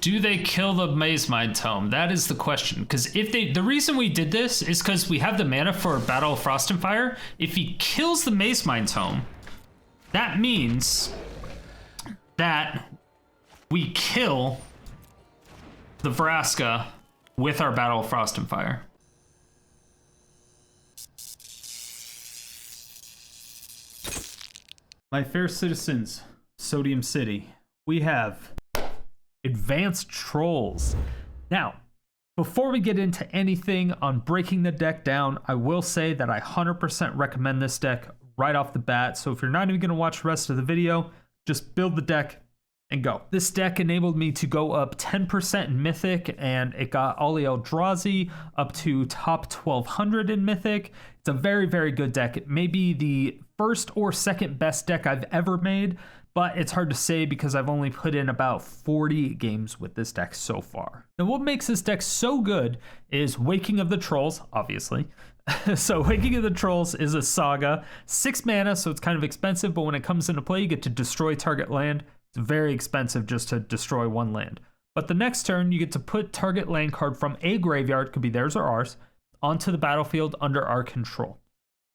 do they kill the Mazemind Tome? That is the question. Because the reason we did this is because we have the mana for Battle of Frost and Fire. If he kills the Mazemind Tome, that means that we kill the Vraska with our Battle of Frost and Fire. My fair citizens, Sodium City, we have Advanced Trolls. Now, before we get into anything on breaking the deck down, I will say that I 100% recommend this deck right off the bat. So if you're not even going to watch the rest of the video, just build the deck and go. This deck enabled me to go up 10% in Mythic, and it got AliEldrazi up to top 1200 in Mythic. It's a very, very good deck. It may be the first or second best deck I've ever made, but it's hard to say because I've only put in about 40 games with this deck so far. Now, what makes this deck so good is Waking of the Trolls, obviously. So Waking of the Trolls is a saga, 6 mana, so it's kind of expensive, but when it comes into play, you get to destroy target land. It's very expensive just to destroy one land. But the next turn, you get to put target land card from a graveyard, could be theirs or ours, onto the battlefield under our control.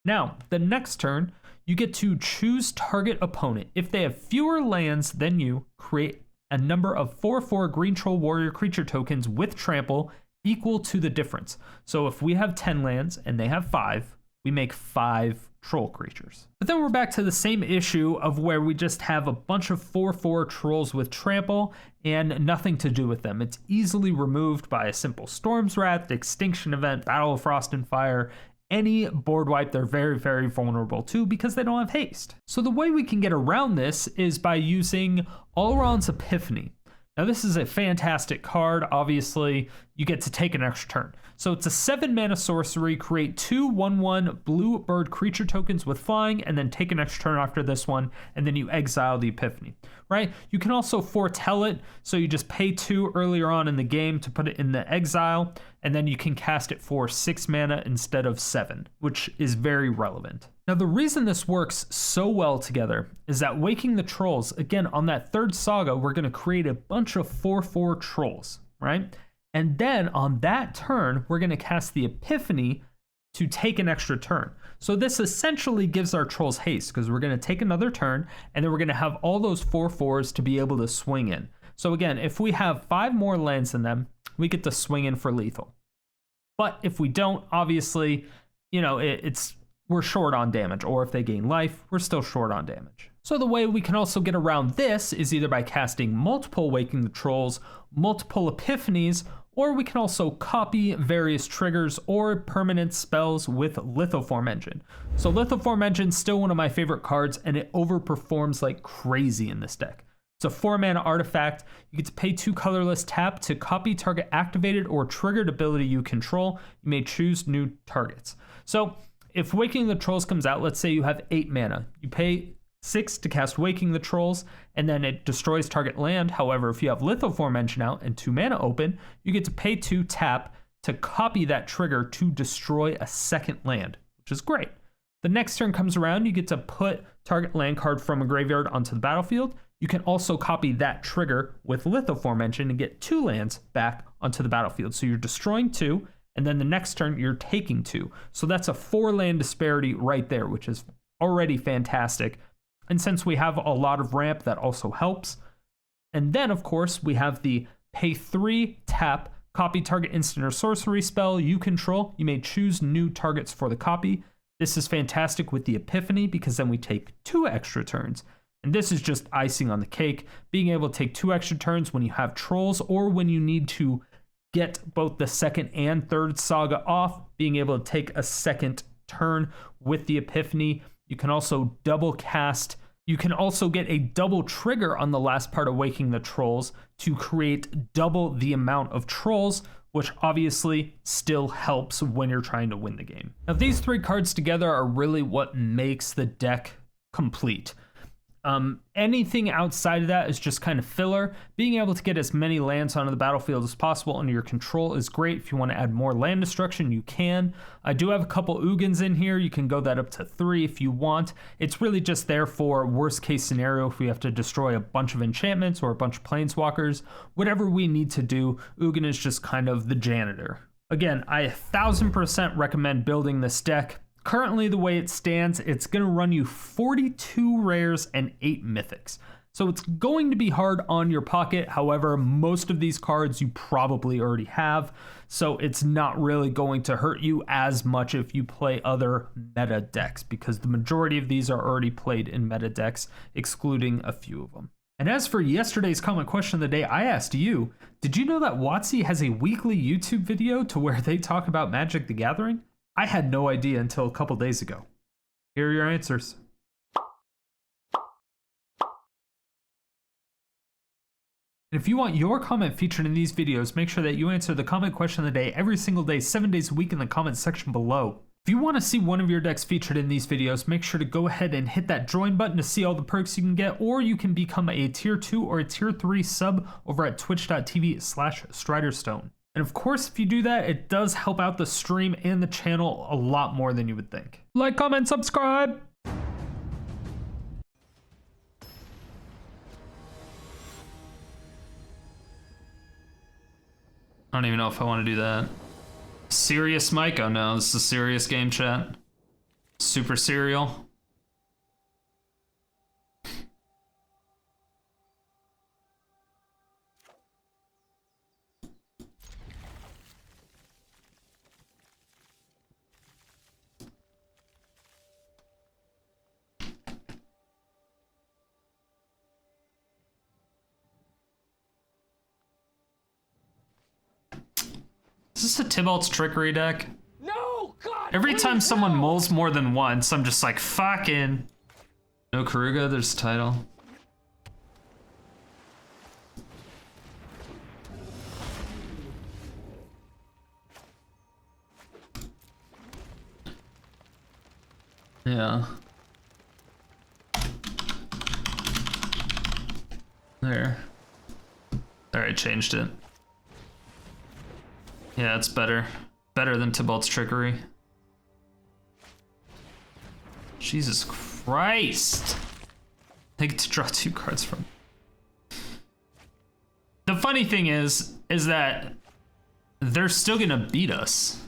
Now, the next turn, you get to choose target opponent. If they have fewer lands than you, create a number of 4/4 green troll warrior creature tokens with trample equal to the difference. So if we have 10 lands and they have 5, we make 5 troll creatures. But then we're back to the same issue of where we just have a bunch of 4/4 trolls with trample and nothing to do with them. It's easily removed by a simple Storm's Wrath, Extinction Event, Battle of Frost and Fire. Any board wipe they're very, very vulnerable to because they don't have haste. So the way we can get around this is by using Alrund's Epiphany. Now this is a fantastic card. Obviously, you get to take an extra turn. So it's a 7 mana sorcery, create 2 1/1 blue bird creature tokens with flying, and then take an extra turn after this one, and then you exile the Epiphany, right? You can also foretell it, so you just pay 2 earlier on in the game to put it in the exile, and then you can cast it for 6 mana instead of 7, which is very relevant. Now the reason this works so well together is that Waking the Trolls, again, on that third saga, we're going to create a bunch of 4/4 trolls, right? And then on that turn, we're going to cast the Epiphany to take an extra turn. So this essentially gives our trolls haste because we're going to take another turn and then we're going to have all those 4/4s to be able to swing in. So again, if we have 5 more lands than them, we get to swing in for lethal. But if we don't, obviously, you know, we're short on damage, or if they gain life, we're still short on damage. So the way we can also get around this is either by casting multiple Waking the Trolls, multiple Epiphanies, or we can also copy various triggers or permanent spells with Lithoform Engine. So Lithoform Engine is still one of my favorite cards, and it overperforms like crazy in this deck. It's a 4 mana artifact. You get to pay 2 colorless tap to copy target activated or triggered ability you control. You may choose new targets. So if Waking the Trolls comes out, let's say you have 8 mana. You pay 6 to cast Waking the Trolls, and then it destroys target land. However, if you have Lithoform Engine out and 2 mana open, you get to pay 2 tap to copy that trigger to destroy a second land, which is great. The next turn comes around, you get to put target land card from a graveyard onto the battlefield. You can also copy that trigger with Lithoform Engine and get 2 lands back onto the battlefield. So you're destroying 2, and then the next turn you're taking 2. So that's a 4 land disparity right there, which is already fantastic. And since we have a lot of ramp, that also helps. And then, of course, we have the pay 3 tap, copy target instant or sorcery spell you control. You may choose new targets for the copy. This is fantastic with the Epiphany because then we take 2 extra turns. And this is just icing on the cake, being able to take 2 extra turns when you have trolls or when you need to get both the second and third saga off, being able to take a second turn with the Epiphany. You can also double cast. You can also get a double trigger on the last part of Waking the Trolls to create double the amount of trolls, which obviously still helps when you're trying to win the game. Now, these 3 cards together are really what makes the deck complete. Anything outside of that is just kind of filler. Being able to get as many lands onto the battlefield as possible under your control is great. If you want to add more land destruction, you can. I do have a couple Ugins in here. You can go that up to 3 if you want. It's really just there for worst case scenario if we have to destroy a bunch of enchantments or a bunch of planeswalkers. Whatever we need to do, Ugin is just kind of the janitor. Again, I 1000% recommend building this deck. Currently, the way it stands, it's going to run you 42 rares and 8 mythics. So it's going to be hard on your pocket. However, most of these cards you probably already have. So it's not really going to hurt you as much if you play other meta decks, because the majority of these are already played in meta decks, excluding a few of them. And as for yesterday's comment question of the day, I asked you, did you know that WotC has a weekly YouTube video to where they talk about Magic the Gathering? I had no idea until a couple days ago. Here are your answers. And if you want your comment featured in these videos, make sure that you answer the comment question of the day every single day, 7 days a week in the comment section below. If you want to see one of your decks featured in these videos, make sure to go ahead and hit that join button to see all the perks you can get, or you can become a tier 2 or a tier 3 sub over at twitch.tv/StriderStone. And of course, if you do that, it does help out the stream and the channel a lot more than you would think. Like, comment, subscribe! I don't even know if I want to do that. Serious Mike? Oh no, this is a serious game chat. Super serial. Is this a Tybalt's Trickery deck? No, God! Every time please, someone no! mulls more than once, I'm just like, fucking. No Karuga, there's a title. Yeah. There. There, I changed it. Yeah, it's better. Better than Tybalt's Trickery. Jesus Christ! I get to draw 2 cards from. The funny thing is that they're still gonna beat us.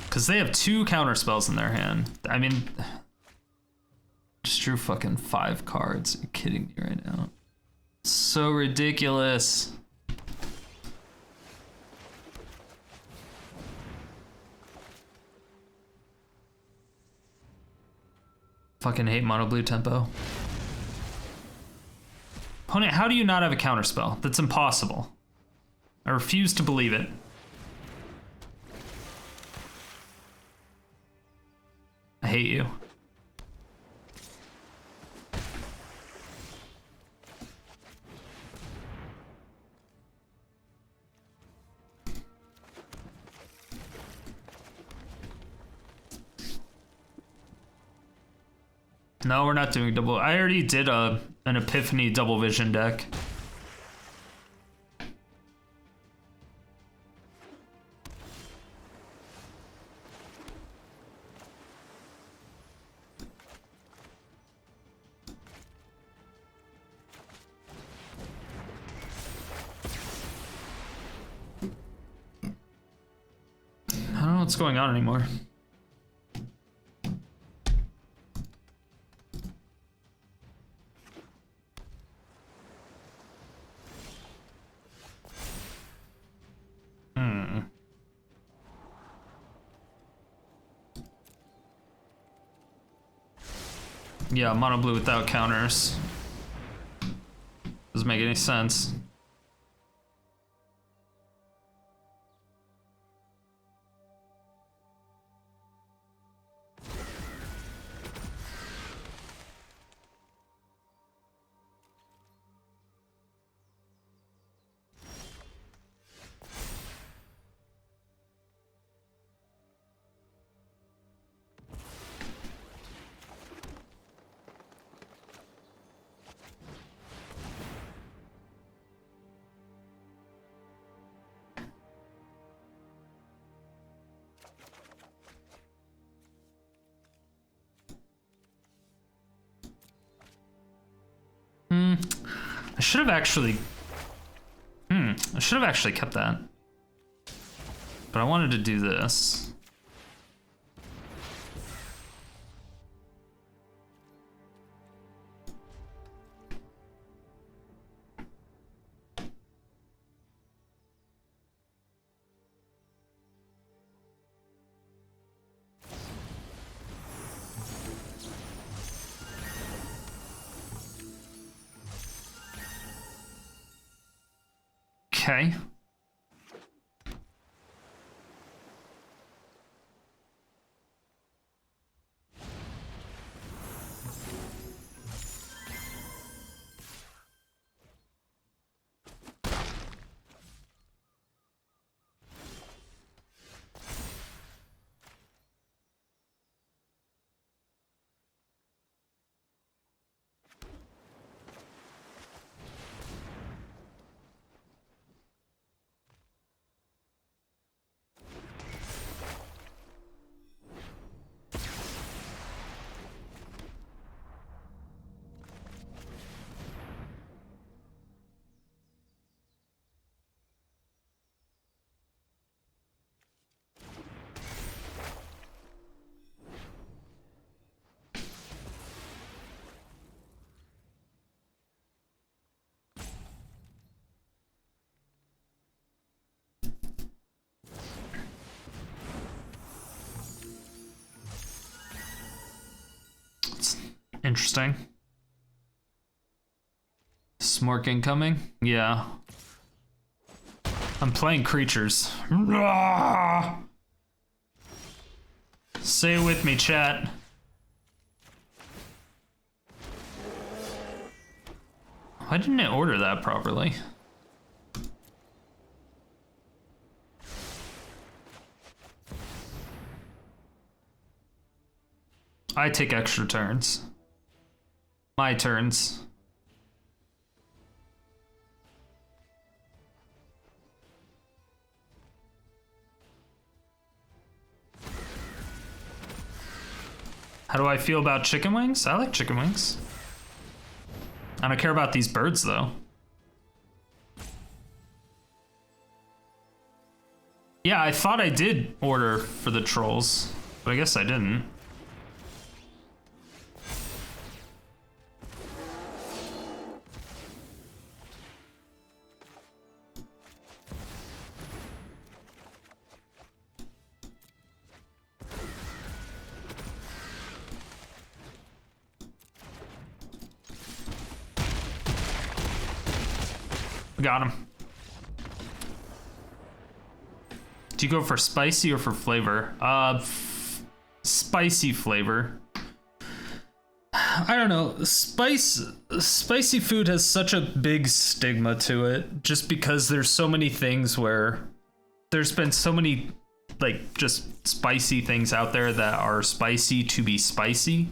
Because they have 2 counter spells in their hand. I mean, just drew fucking 5 cards. Are you kidding me right now? So ridiculous. Fucking hate mono blue tempo. Opponent, how do you not have a counter spell? That's impossible. I refuse to believe it. I hate you. No, we're not doing double. I already did an Epiphany double vision deck. I don't know what's going on anymore. Yeah, mono blue without counters. Doesn't make any sense. I should have actually... I should have actually kept that. But I wanted to do this. Okay. Interesting. Smork incoming? Yeah. I'm playing creatures. Say it with me, chat. Why didn't it order that properly? I take extra turns. My turns. How do I feel about chicken wings? I like chicken wings. I don't care about these birds though. Yeah, I thought I did order for the trolls, but I guess I didn't. Got him. Do you go for spicy or for flavor? Spicy flavor. I don't know. Spicy food has such a big stigma to it, just because there's so many things where there's been so many like just spicy things out there that are spicy to be spicy.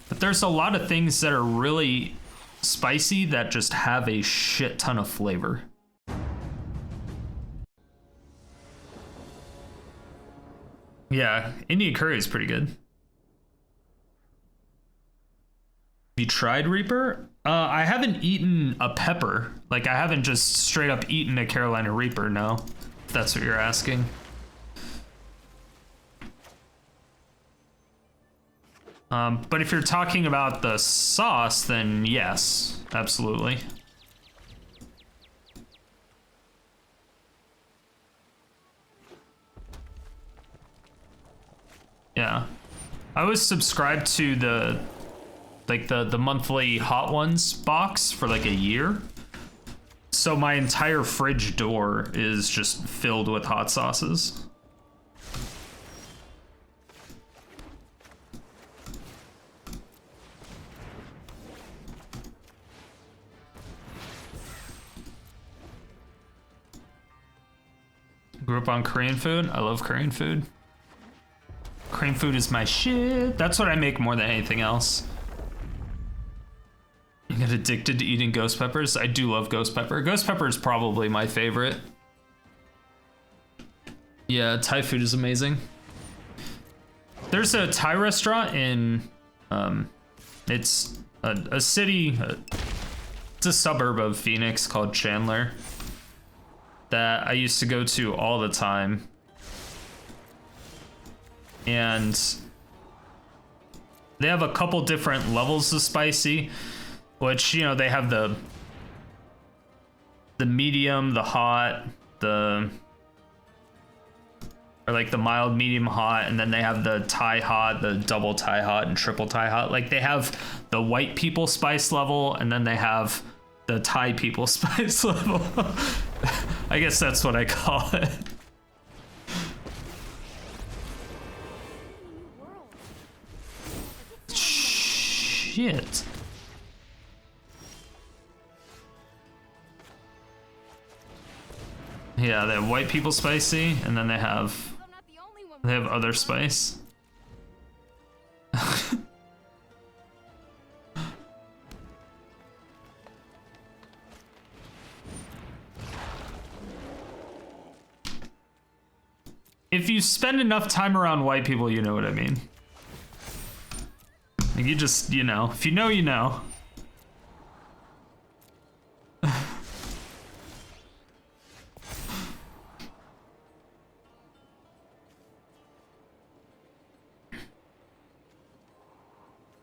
But there's a lot of things that are really spicy that just have a shit ton of flavor. Yeah, Indian curry is pretty good. Have you tried Reaper? I haven't eaten a pepper. Like, I haven't just straight up eaten a Carolina Reaper, no. If that's what you're asking. But if you're talking about the sauce, then yes, absolutely. Yeah. I was subscribed to the monthly Hot Ones box for like a year. So my entire fridge door is just filled with hot sauces. Grew up on Korean food. I love Korean food. Korean food is my shit. That's what I make more than anything else. You get addicted to eating ghost peppers? I do love ghost pepper. Ghost pepper is probably my favorite. Yeah, Thai food is amazing. There's a Thai restaurant in, it's a city It's a suburb of Phoenix called Chandler that I used to go to all the time. And they have a couple different levels of spicy, which, you know, they have the medium, the hot, or like the mild, medium, hot, and then they have the Thai hot, the double Thai hot, and triple Thai hot. Like they have the white people spice level, and then they have the Thai people spice level. I guess that's what I call it. Shit. Yeah, they have white people spicy, and then they have other spice. If you spend enough time around white people, you know what I mean. Like you just, you know, if you know, you know.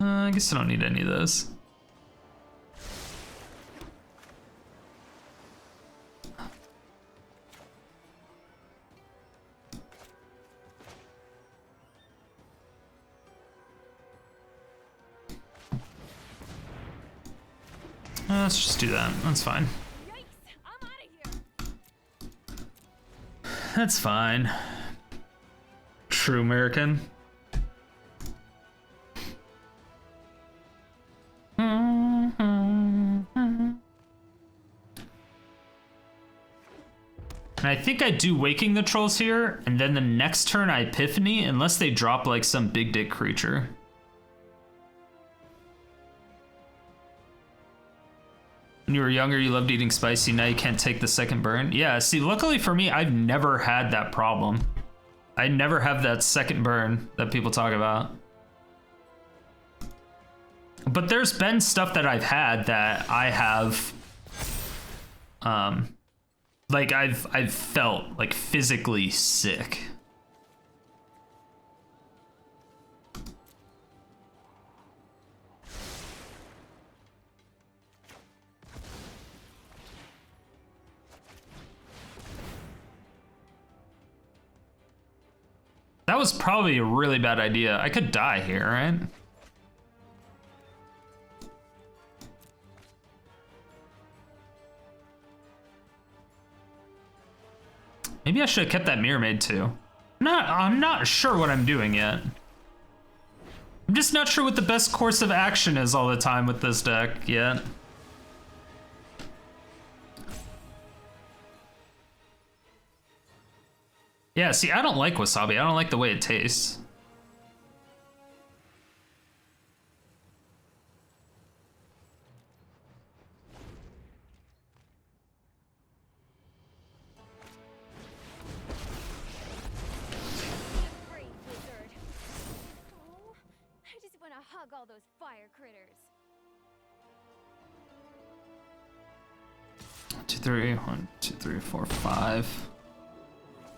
I guess I don't need any of those. Let's just do that. That's fine. That's fine. True American. And I think I do Waking the Trolls here, and then the next turn I Epiphany, unless they drop like some big dick creature. When you were younger, you loved eating spicy, now you can't take the second burn. Yeah, see, luckily for me, I've never had that problem. I never have that second burn that people talk about. But there's been stuff that I've had that I have, like I've felt like physically sick. That was probably a really bad idea. I could die here, right? Maybe I should have kept that Mirror Maid too. I'm not sure what I'm doing yet. I'm just not sure what the best course of action is all the time with this deck yet. Yeah, see, I don't like wasabi. I don't like the way it tastes. All those fire critters. 2, 3, 1, 2, 3, 4, 5.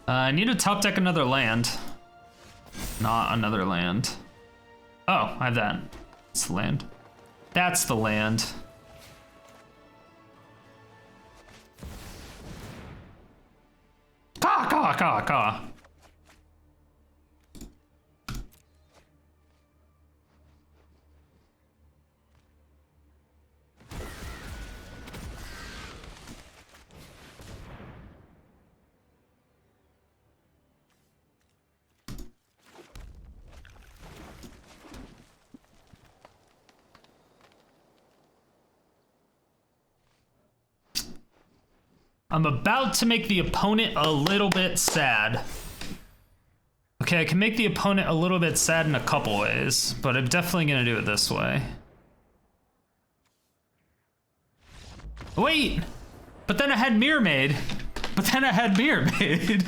I need to top deck another land. Not another land. Oh, I have that. It's the land. That's the land. Caw, caw, caw, caw. I'm about to make the opponent a little bit sad. Okay, I can make the opponent a little bit sad in a couple ways, but I'm definitely gonna do it this way. Wait! But then I had Mirror Maid. But then I had Mirror Maid.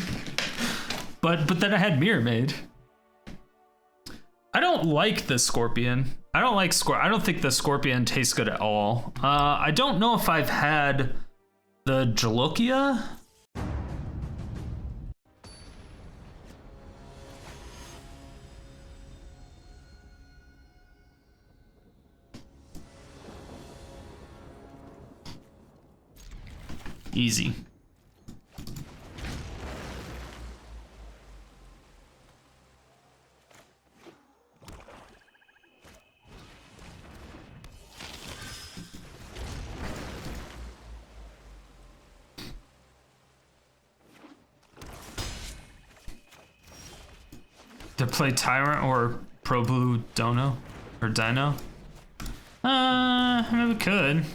but then I had Mirror Maid. I don't like the Scorpion. I don't think the Scorpion tastes good at all. I don't know if I've had the Jalokia. Easy. To play Tyrant or Pro Blue Dono or Dino? I mean, we could.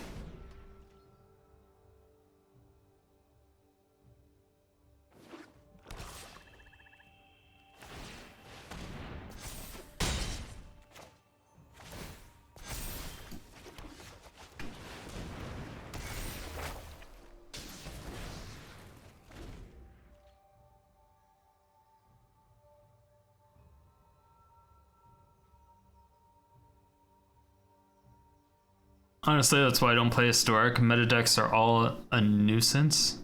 Honestly, that's why I don't play Historic. Meta decks are all a nuisance.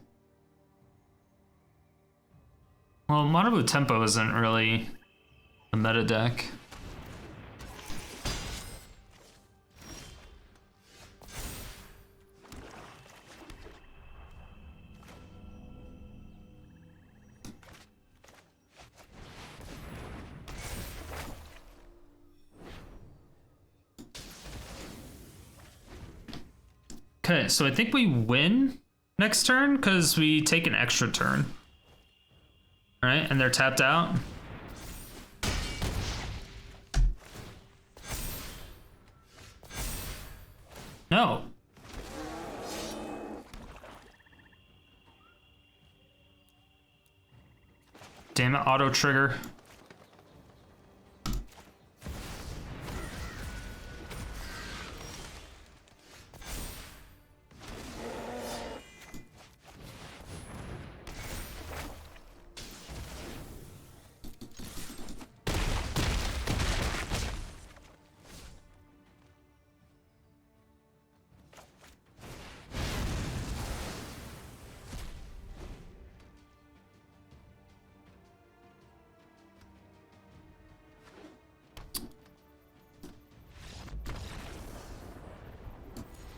Well, Mono Blue Tempo isn't really a meta deck. Okay, so I think we win next turn because we take an extra turn. All right, and they're tapped out. No. Damn it, auto trigger.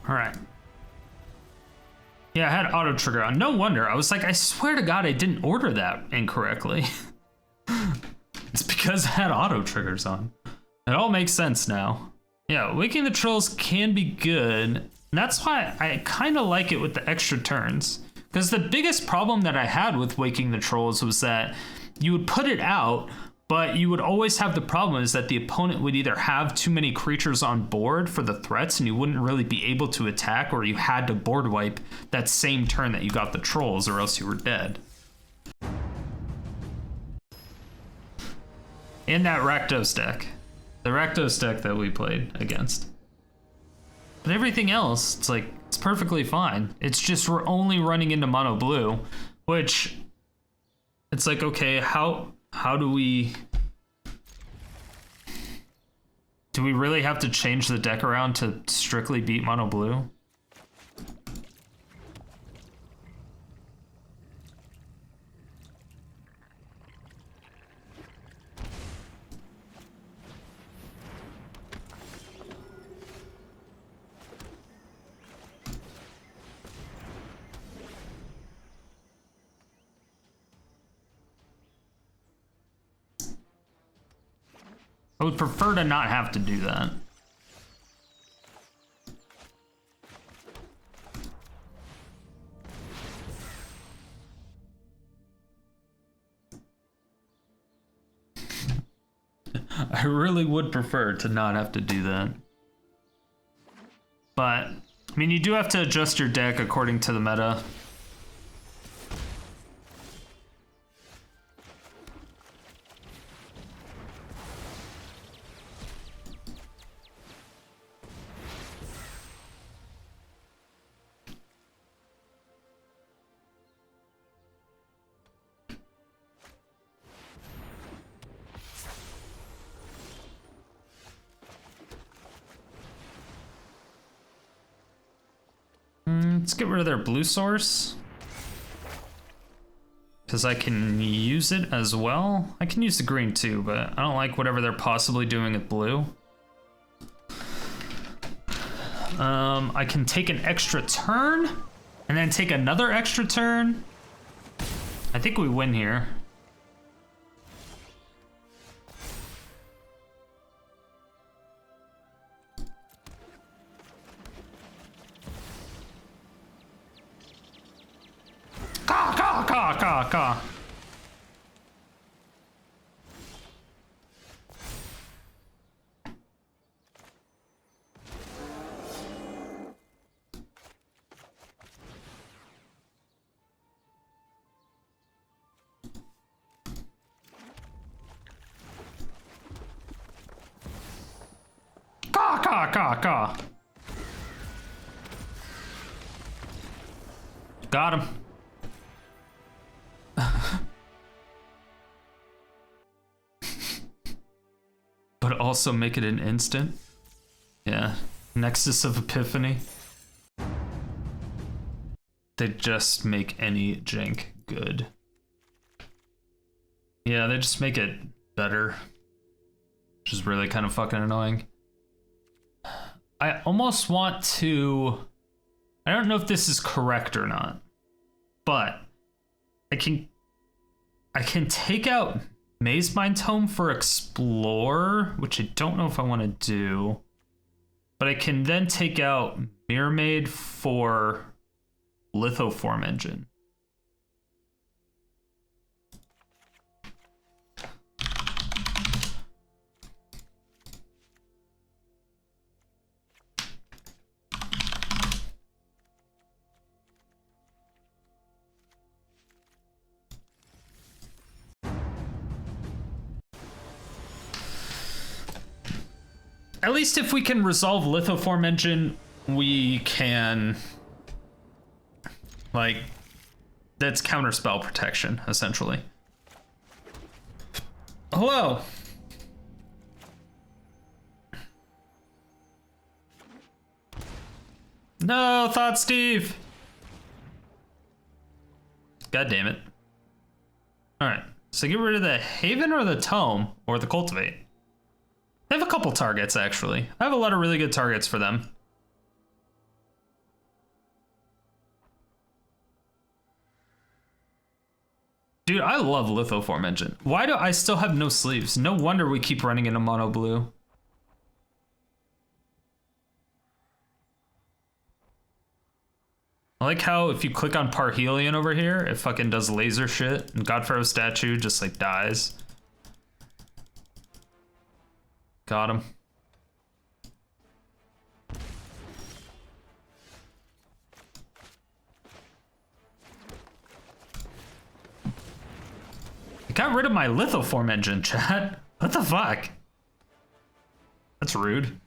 All right. Yeah, I had auto trigger on. No wonder. I was like, I swear to God, I didn't order that incorrectly. It's because I had auto triggers on. It all makes sense now. Yeah, Waking the Trolls can be good. And that's why I kind of like it with the extra turns. Because the biggest problem that I had with Waking the Trolls was that you would put it out, but you would always have the problem is that the opponent would either have too many creatures on board for the threats and you wouldn't really be able to attack, or you had to board wipe that same turn that you got the trolls, or else you were dead. In that Rakdos deck. The Rakdos deck that we played against. But everything else, it's like, it's perfectly fine. It's just we're only running into mono blue, which it's like, okay, how do we really have to change the deck around to strictly beat mono blue? I would prefer to not have to do that. I really would prefer to not have to do that. But, I mean, you do have to adjust your deck according to the meta. Let's get rid of their blue source. Because I can use it as well. I can use the green too, but I don't like whatever they're possibly doing with blue. I can take an extra turn and then take another extra turn. I think we win here. Ka. Ka. Got him. But also make it an instant. Yeah. Nexus of Epiphany. They just make any jank good. Yeah, they just make it better. Which is really kind of fucking annoying. I almost want to... I don't know if this is correct or not. But I can take out Mazemind Tome for Explore, which I don't know if I want to do. But I can then take out Mermaid for Lithoform Engine. At least if we can resolve Lithoform Engine, we can, like, that's counterspell protection, essentially. Hello. No, Thought Steve. God damn it. All right, so get rid of the Haven or the Tome or the Cultivate. They have a couple targets, actually. I have a lot of really good targets for them. Dude, I love Lithoform Engine. Why do I still have no sleeves? No wonder we keep running into mono blue. I like how if you click on Parhelion over here, it fucking does laser shit, and Godpharaoh's statue just like dies. Got him. I got rid of my Lithoform Engine, chat. What the fuck? That's rude.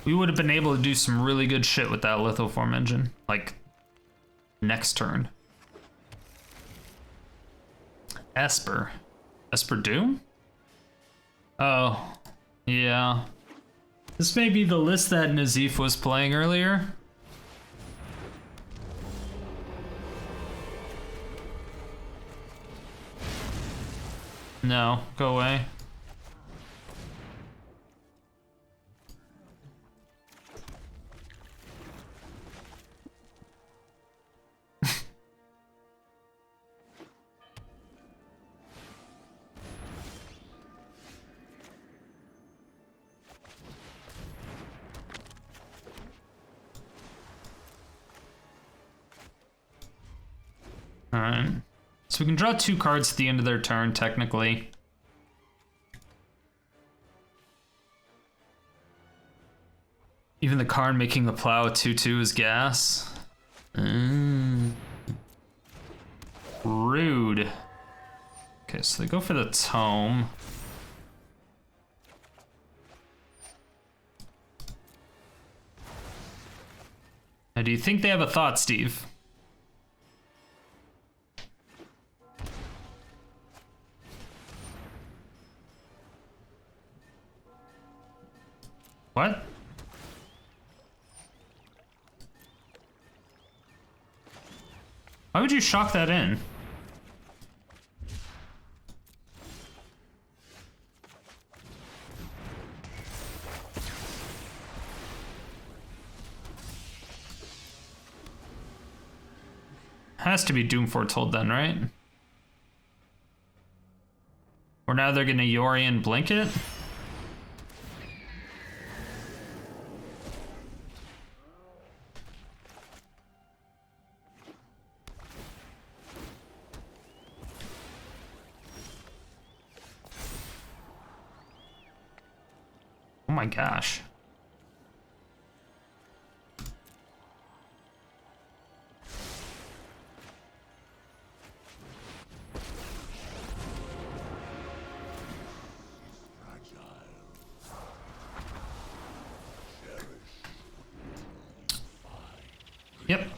We would have been able to do some really good shit with that Lithoform Engine, like, next turn. Esper. Esper Doom? Oh, yeah. This may be the list that Nazif was playing earlier. No, go away. Alright. So we can draw 2 cards at the end of their turn, technically. Even the Karn making the plow 2/2 is gas. Rude. Okay, so they go for the tome. Now, do you think they have a thought, Steve? What? Why would you shock that in? Has to be Doom Foretold then, right? Or now they're gonna Yorion blink it? Oh my gosh. Yep.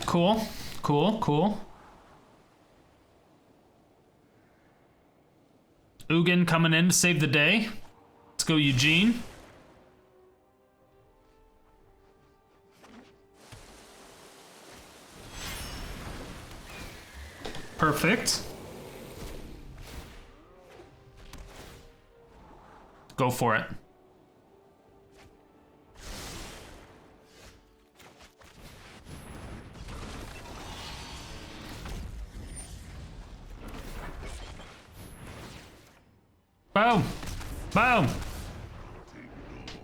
Cool, cool, cool. Ugin coming in to save the day. Let's go, Eugene. Perfect. Go for it. Boom! Boom!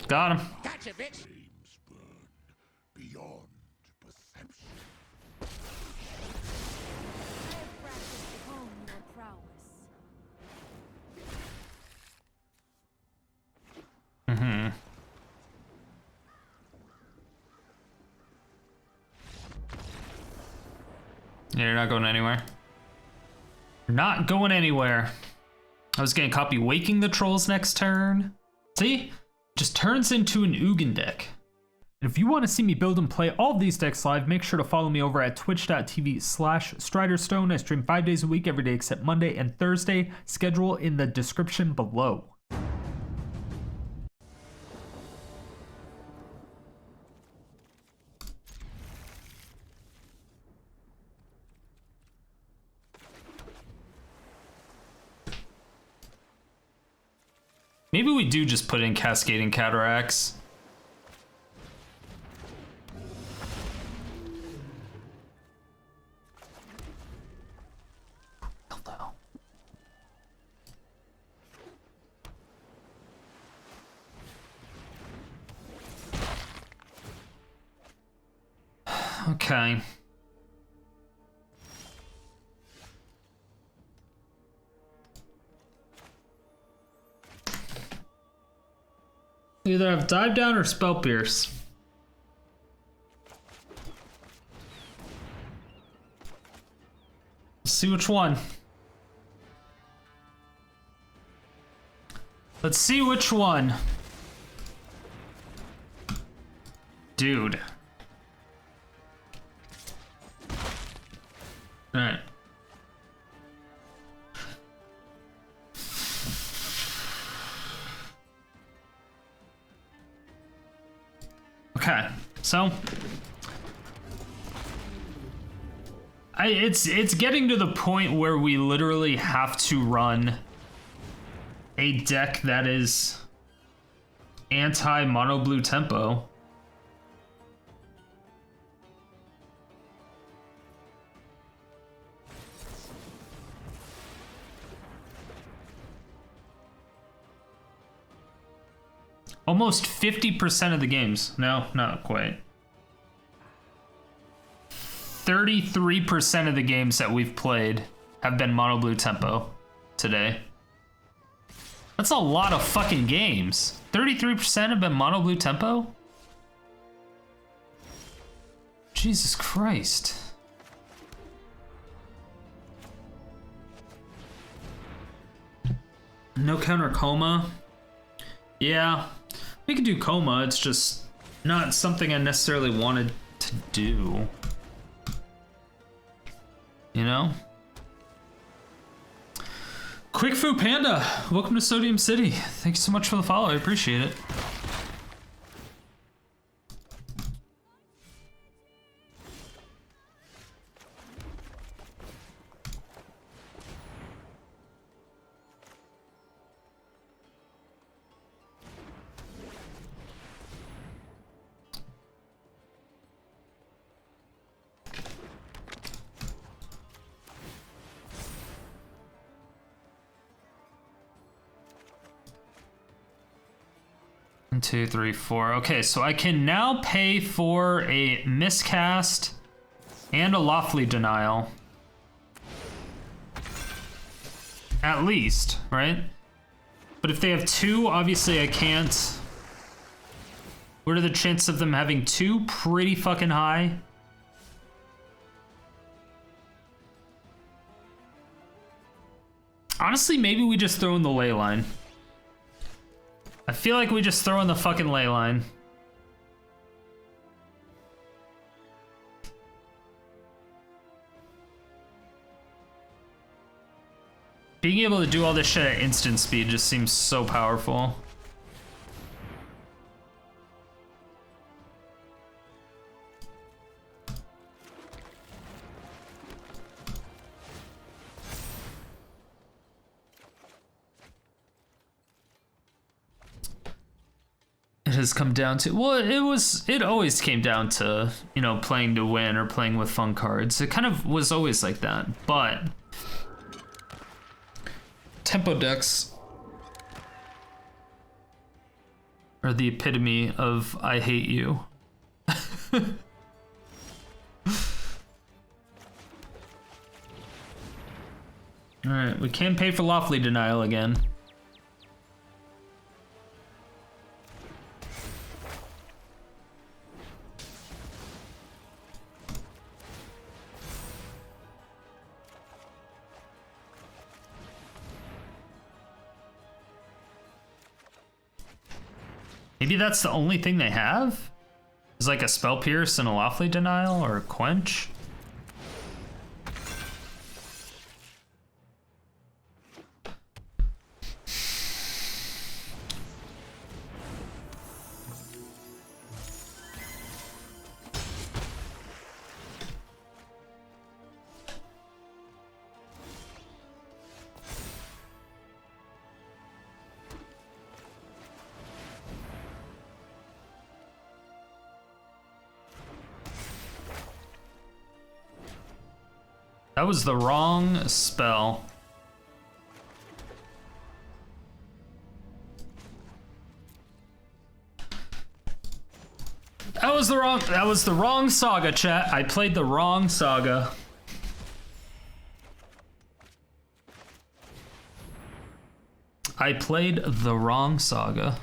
Got him. Gotcha, bitch. Beyond perception. Mm-hmm. Yeah, you're not going anywhere. You're not going anywhere. I was gonna copy Waking the Trolls next turn. See? Just turns into an Ugin deck. And if you want to see me build and play all of these decks live, make sure to follow me over at twitch.tv/StriderStone. I stream 5 days a week, every day except Monday and Thursday. Schedule in the description below. Maybe we do just put in Cascading Cataracts. Okay. Either have Dive Down or Spell Pierce. Let's see which one. Let's see which one. Dude. Alright. Okay, so it's getting to the point where we literally have to run a deck that is anti-mono blue tempo. Almost 50% of the games. No, not quite. 33% of the games that we've played have been mono blue tempo today. That's a lot of fucking games. 33% have been mono blue tempo? Jesus Christ. No counter coma. Yeah, we could do coma. It's just not something I necessarily wanted to do. You know? Quick Fu Panda, welcome to Sodium City. Thanks so much for the follow. I appreciate it. One, two, three, four. Okay, so I can now pay for a miscast and a Lawfully Denial. At least, right? But if they have two, obviously I can't. What are the chances of them having two? Pretty fucking high. Honestly, maybe we just throw in the ley line. I feel like we just throw in the fucking ley line. Being able to do all this shit at instant speed just seems so powerful. Has come down to, well, it always came down to, you know, playing to win or playing with fun cards. It kind of was always like that, but tempo decks are the epitome of I hate you. All right, we can pay for Lawfully Denial again. Maybe that's the only thing they have? Is like a Spell Pierce and a Lawfully Denial or a Quench? That was the wrong spell. That was the wrong saga, chat. I played the wrong saga. I played the wrong saga.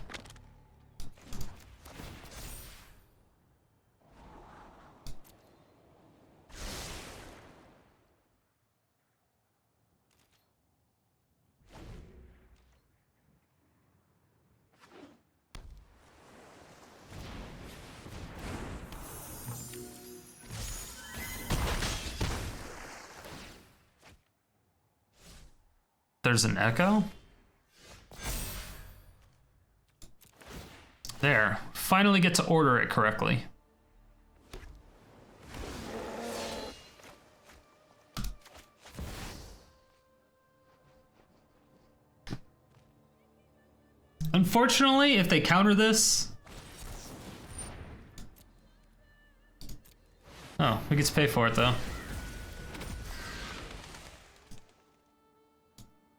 There's an echo? There. Finally get to order it correctly. Unfortunately, if they counter this... Oh, we get to pay for it though.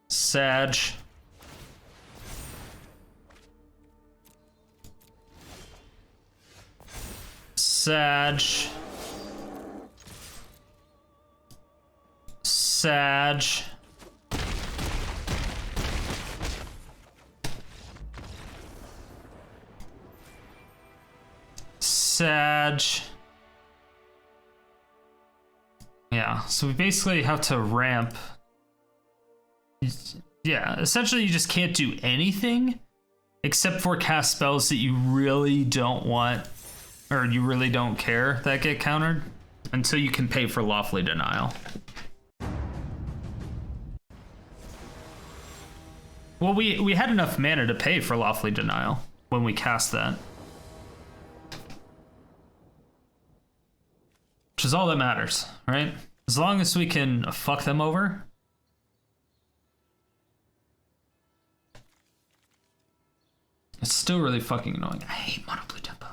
Sag. Sag. Sag. Sag. Yeah, so we basically have to ramp. Yeah, essentially you just can't do anything except for cast spells that you really don't want or you really don't care that get countered until you can pay for Lawfully Denial. Well, we had enough mana to pay for Lawfully Denial when we cast that. Which is all that matters, right? As long as we can fuck them over. It's still really fucking annoying. I hate mono blue tempo.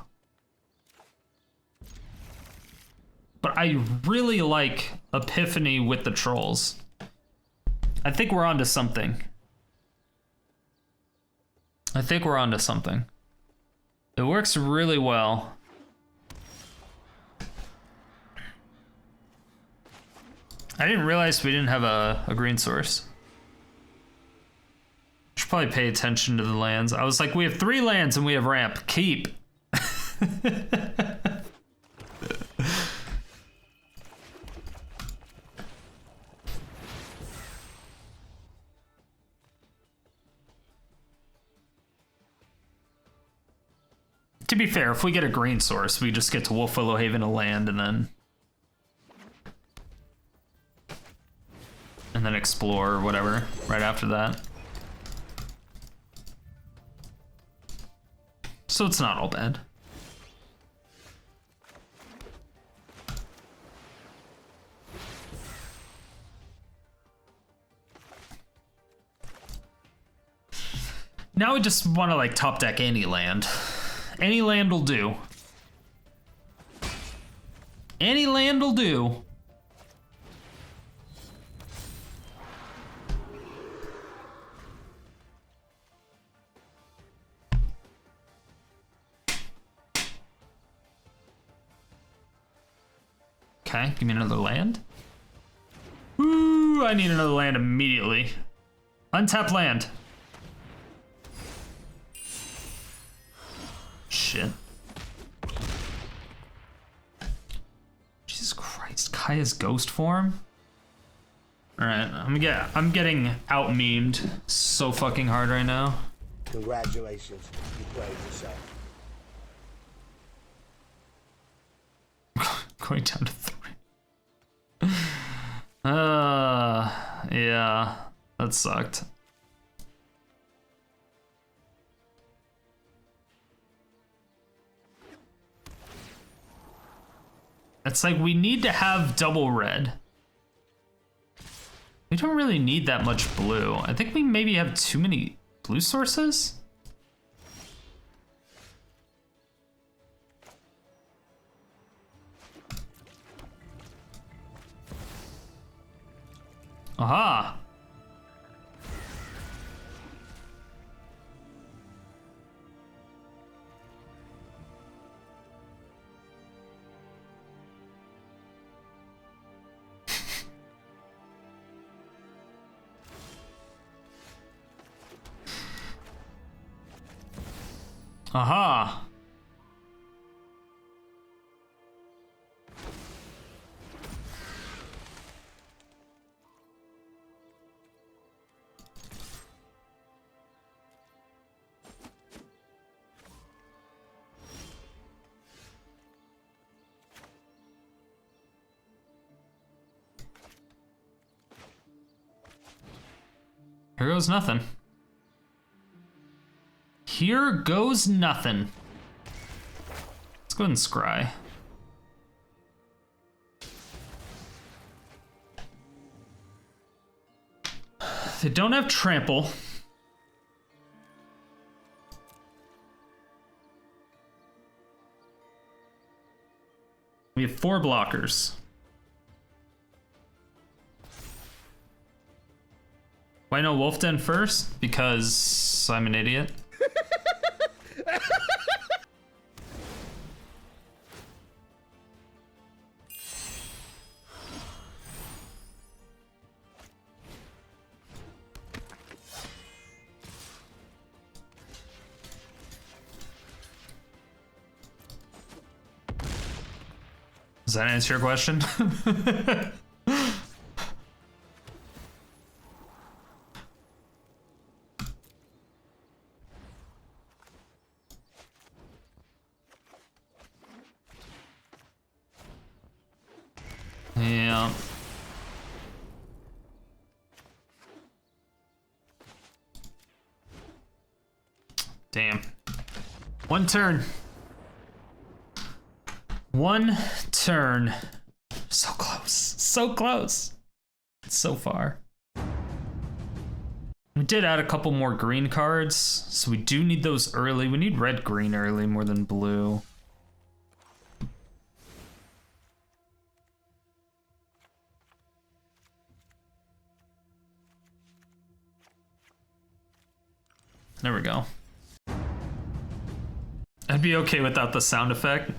But I really like Epiphany with the trolls. I think we're onto something. It works really well. I didn't realize we didn't have a green source. Should probably pay attention to the lands. I was like, we have 3 lands and we have ramp. Keep. To be fair, if we get a green source, we just get to Wolfwillow Haven a land and then explore or whatever right after that. So it's not all bad. Now we just want to like top deck any land. Any land will do. Any land will do. Okay, give me another land. Ooh, I need another land immediately. Untap land. Shit. Jesus Christ, Kaya's ghost form? Alright, I'm getting out memed so fucking hard right now. Congratulations, you played yourself. Going down to 3. Yeah, that sucked. It's like we need to have double red. We don't really need that much blue. I think we maybe have too many blue sources. Aha! Aha! Here goes nothing. Here goes nothing. Let's go ahead and scry. They don't have trample. We have 4 blockers. Why no Wolf Den first? Because I'm an idiot. Does that answer your question? Yeah. Damn. One turn. One turn. So close. So close. So far. We did add a couple more green cards, so we do need those early. We need red-green early more than blue. There we go. I'd be okay without the sound effect.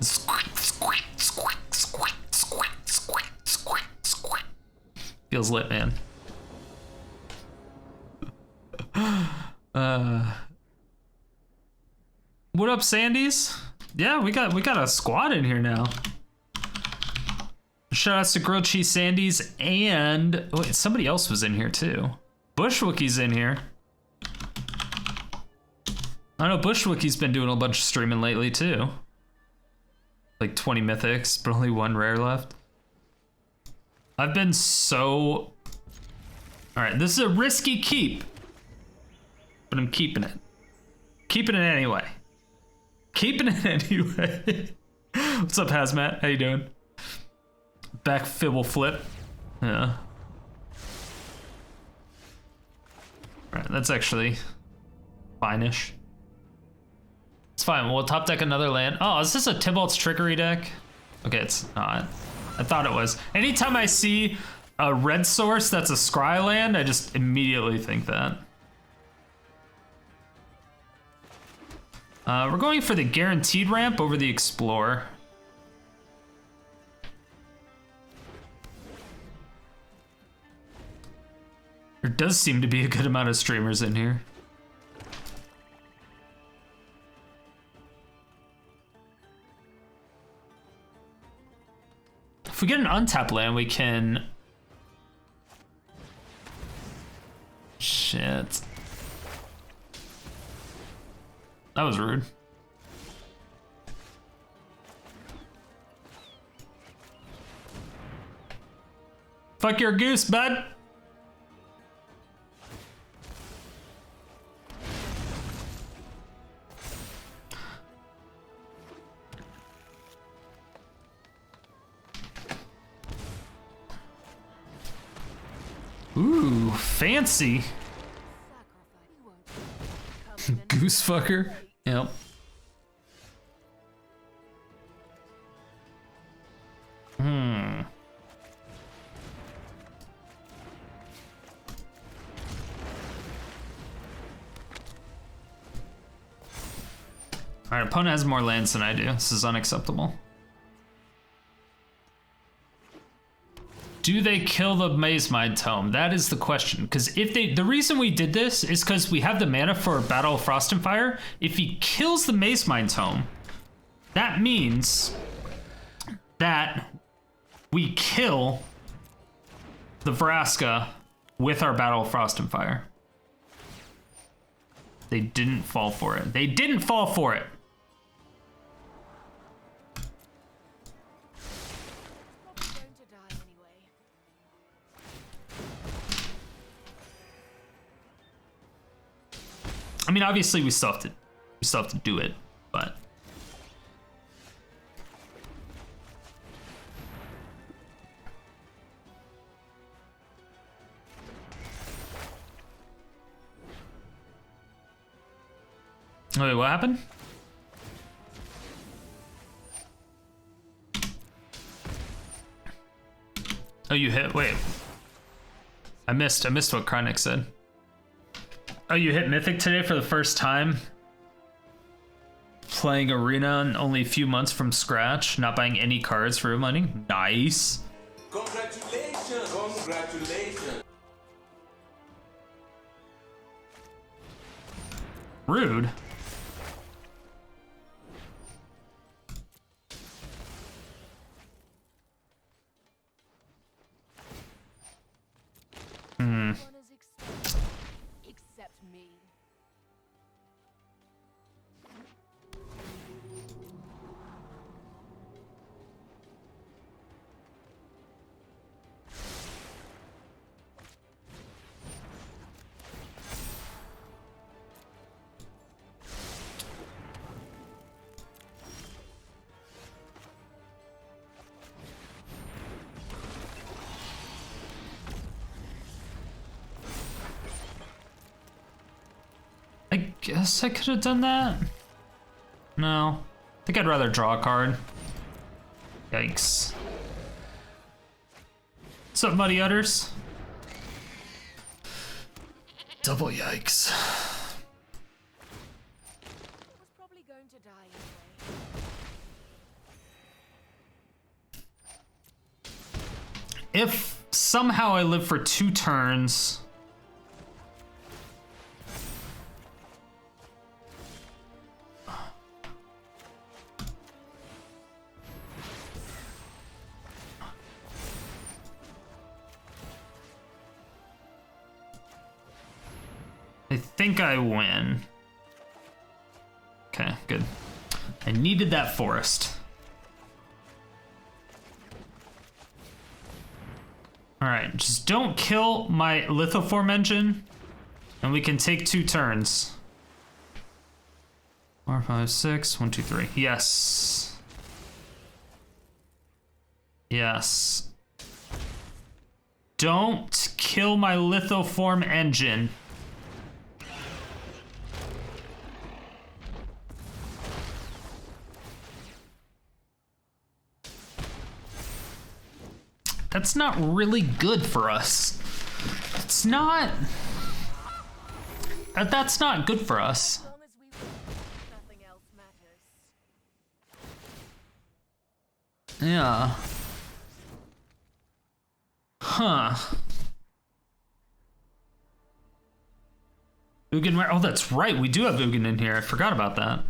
Feels lit, man. What up, Sandies? Yeah, we got a squad in here now. Shout outs to Grilled Cheese Sandies and wait, somebody else was in here too. Bushwookie's in here. I know Bushwookie's been doing a bunch of streaming lately too. Like 20 mythics, but only one rare left. I've been so... Alright, this is a risky keep. But I'm keeping it. Keeping it anyway. Keeping it anyway. What's up, Hazmat? How you doing? Back fibble flip. Yeah. Alright, that's actually fine-ish. It's fine. We'll top deck another land. Oh, is this a Tybalt's Trickery deck? Okay, it's not. I thought it was. Anytime I see a red source that's a scry land, I just immediately think that. We're going for the guaranteed ramp over the Explorer. There does seem to be a good amount of streamers in here. If we get an untapped land, we can... Shit. That was rude. Fuck your goose, bud. Ooh, fancy. Goose fucker. Yep. Alright, opponent has more lands than I do. This is unacceptable. Do they kill the Mazemind Tome? That is the question. Because if they, the reason we did this is because we have the mana for Battle of Frost and Fire. If he kills the Mazemind Tome, that means that we kill the Vraska with our Battle of Frost and Fire. They didn't fall for it. They didn't fall for it. I mean, obviously we still have to do it, but wait, what happened? Oh, you hit. Wait, I missed what Krynic said. Oh, you hit Mythic today for the first time? Playing Arena and only a few months from scratch, not buying any cards for money? Nice. Congratulations! Congratulations! Rude. I guess I could have done that. No. I think I'd rather draw a card. Yikes. What's up, Muddy Udders? Double yikes. Was probably going to die anyway. If somehow I live for 2 turns... I think I win. Okay, good. I needed that forest. Alright, just don't kill my Lithoform Engine, and we can take 2 turns. 4, 5, 6, 1, 2, 3. Yes. Yes. Don't kill my Lithoform Engine. That's not really good for us. It's not... That's not good for us. As long as we win, nothing else matters. Yeah. Huh. Ugin, oh, that's right. We do have Ugin in here. I forgot about that.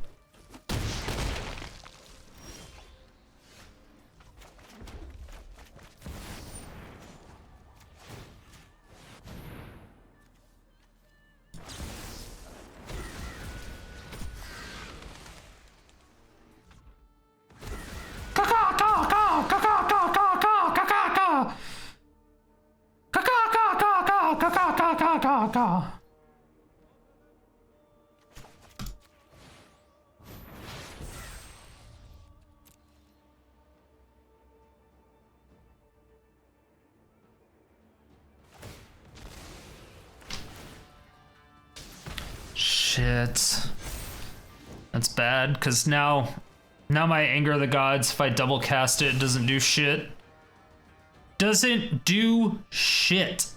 Shit. That's bad, because now my Anger of the Gods, if I double cast it, doesn't do shit. Doesn't do shit.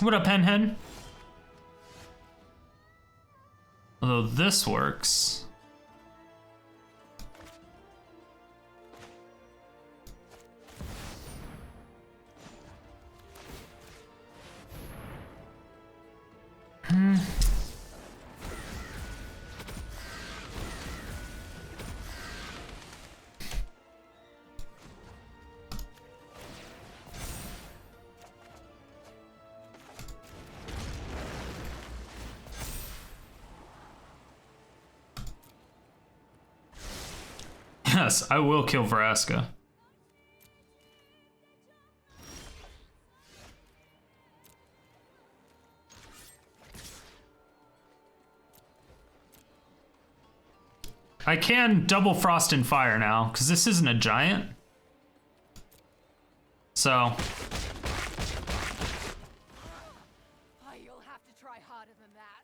What up, Henhen? Although this works. Yes, I will kill Vraska. I can double Frost and Fire now, because this isn't a giant. So... Oh, you'll have to try harder than that.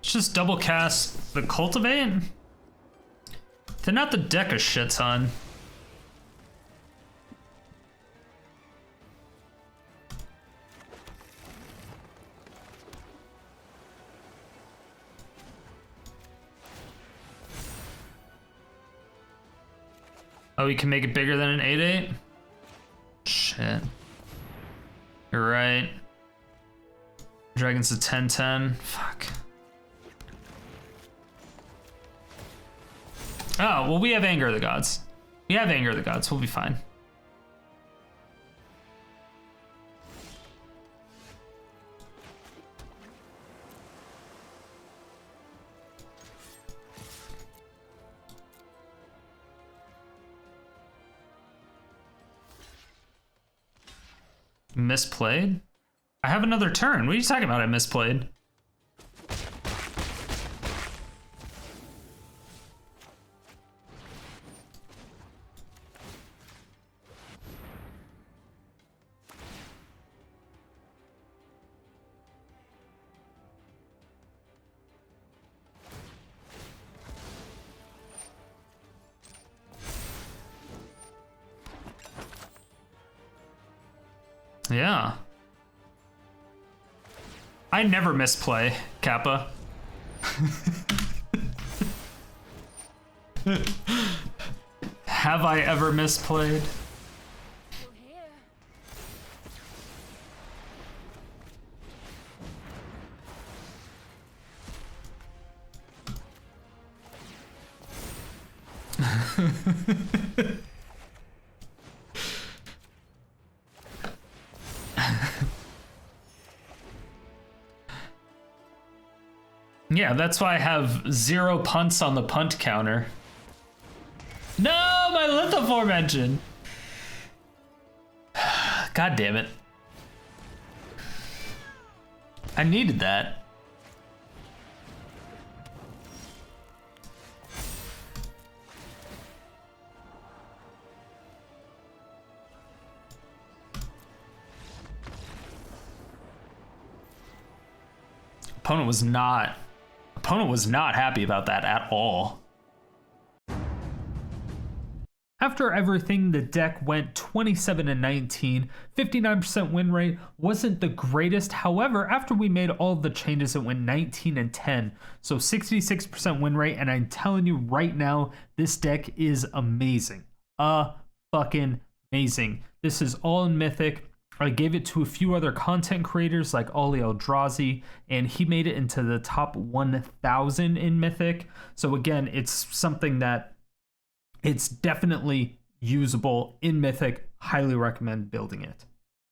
let's just double cast the Cultivate. They're not the deck a shit ton. Oh, we can make it bigger than an 8/8? Shit. You're right. Dragon's a 10-10. Fuck. Oh, well, we have Anger of the Gods. We have Anger of the Gods. We'll be fine. Misplayed? I have another turn. What are you talking about? I misplayed. Yeah. I never misplay, Kappa. Have I ever misplayed? Still here. Yeah, that's why I have 0 punts on the punt counter. No, my Lithoform Engine! God damn it. I needed that. Opponent was not happy about that at all. After everything, the deck went 27-19, 59% win rate. Wasn't the greatest. However, after we made all of the changes, it went 19-10. So 66% win rate, and I'm telling you right now, this deck is amazing. Fucking amazing. This is all in Mythic. I gave it to a few other content creators like AliEldrazi, and he made it into the top 1,000 in Mythic. So again, it's something that it's definitely usable in Mythic. Highly recommend building it.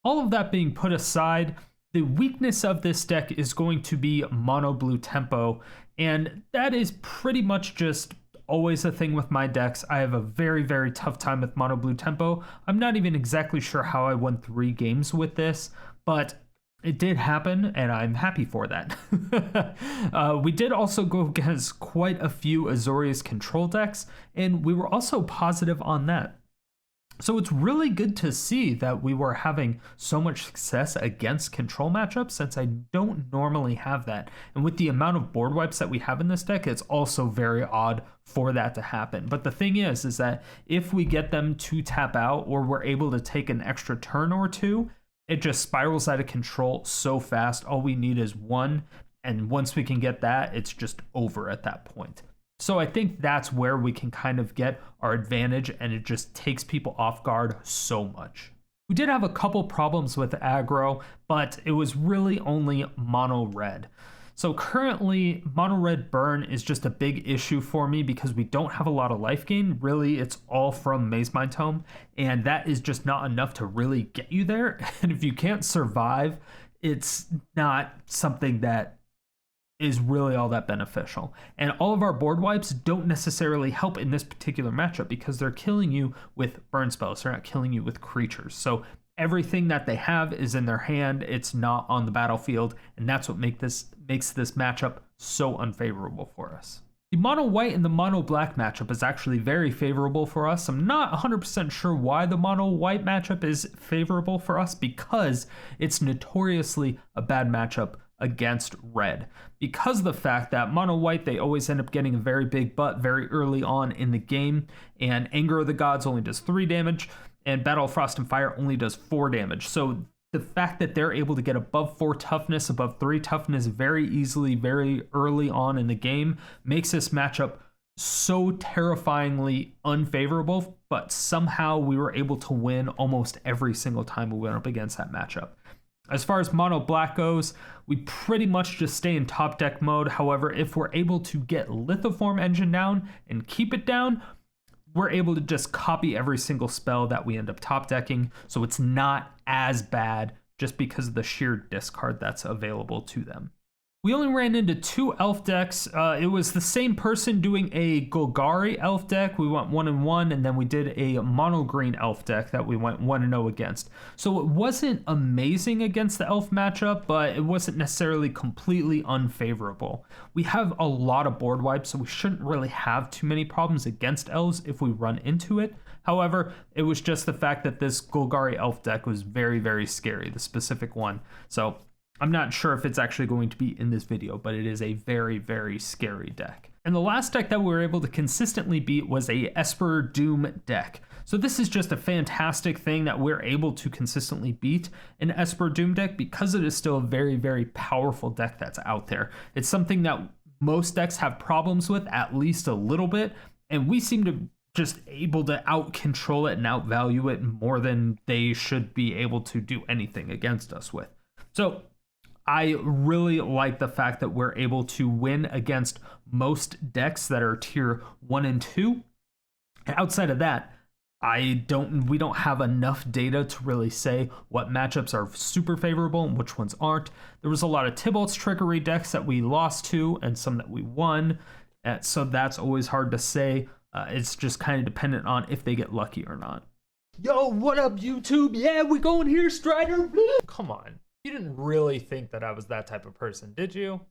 All of that being put aside, the weakness of this deck is going to be mono blue tempo, and that is pretty much just always a thing with my decks. I have a very, very tough time with mono blue tempo. I'm not even exactly sure how I won 3 games with this, but it did happen, and I'm happy for that. We did also go against quite a few Azorius control decks, and we were also positive on that. So it's really good to see that we were having so much success against control matchups, since I don't normally have that. And with the amount of board wipes that we have in this deck, it's also very odd for that to happen. But the thing is that if we get them to tap out, or we're able to take an extra turn or two, it just spirals out of control so fast. All we need is 1, and once we can get that, it's just over at that point. So I think that's where we can kind of get our advantage, and it just takes people off guard so much. We did have a couple problems with aggro, but it was really only mono red. So currently, mono red burn is just a big issue for me because we don't have a lot of life gain. Really, it's all from Mazemind Tome, and that is just not enough to really get you there. And if you can't survive, it's not something that is really all that beneficial. And all of our board wipes don't necessarily help in this particular matchup because they're killing you with burn spells. They're not killing you with creatures. So everything that they have is in their hand. It's not on the battlefield, and that's what makes this matchup so unfavorable for us. The mono white and the mono black matchup is actually very favorable for us. I'm not 100% sure why the mono white matchup is favorable for us, because it's notoriously a bad matchup against red, because of the fact that mono white, they always end up getting a very big butt very early on in the game, and Anger of the Gods only does 3 damage, and Battle of Frost and Fire only does 4 damage. So the fact that they're able to get above 4 toughness, above 3 toughness very easily, very early on in the game, makes this matchup so terrifyingly unfavorable, but somehow we were able to win almost every single time we went up against that matchup. As far as mono black goes, we pretty much just stay in top deck mode. However, if we're able to get Lithoform Engine down and keep it down, we're able to just copy every single spell that we end up top decking. So it's not as bad just because of the sheer discard that's available to them. We only ran into 2 elf decks. It was the same person doing a Golgari elf deck. We went 1-1, and then we did a mono green elf deck that we went 1-0 against. So it wasn't amazing against the elf matchup, but it wasn't necessarily completely unfavorable. We have a lot of board wipes, so we shouldn't really have too many problems against elves if we run into it. However, it was just the fact that this Golgari elf deck was very, very scary, the specific one. So I'm not sure if it's actually going to be in this video, but it is a very, very scary deck. And the last deck that we were able to consistently beat was a Esper Doom deck. So this is just a fantastic thing that we're able to consistently beat an Esper Doom deck because it is still a very, very powerful deck that's out there. It's something that most decks have problems with, at least a little bit, and we seem to just able to out control it and outvalue it more than they should be able to do anything against us with. So I really like the fact that we're able to win against most decks that are tier 1 and 2. And outside of that, we don't have enough data to really say what matchups are super favorable and which ones aren't. There was a lot of Tybalt's Trickery decks that we lost to and some that we won. So that's always hard to say. It's just kind of dependent on if they get lucky or not. Yo, what up, YouTube? Yeah, we going here, Strider. Come on. You didn't really think that I was that type of person, did you?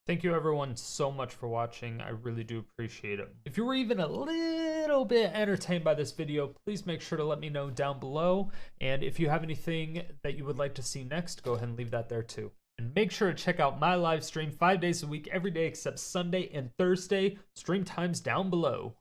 Thank you everyone so much for watching. I really do appreciate it. If you were even a little bit entertained by this video, please make sure to let me know down below. And if you have anything that you would like to see next, go ahead and leave that there too. And make sure to check out my live stream 5 days a week, every day except Sunday and Thursday. Stream times down below.